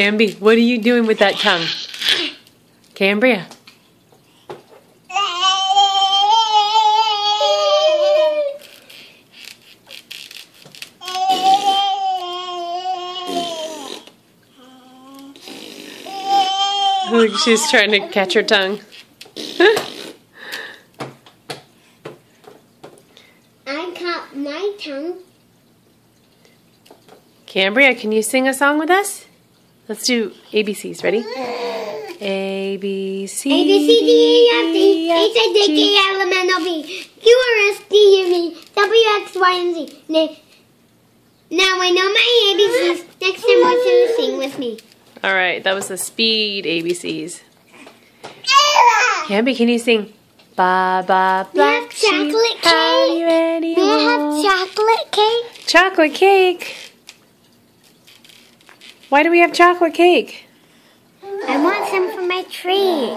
Camby, what are you doing with that tongue? Cambria. Look, she's trying to catch her tongue. I caught my tongue. Cambria, can you sing a song with us? Let's do ABCs. Ready? A, B, C, A, B, C, D, E, F, G, H, I, J, K, L, M, N, O, P, Q, R, S, T, U, V, W, X, Y, and Z. Now I know my ABCs. Next time I want you to sing with me. All right, that was the speed ABCs. Camby, can you sing? Ba ba black sheep, howdy, ready, May I have chocolate cake? Chocolate cake. Why do we have chocolate cake? I want some for my tree.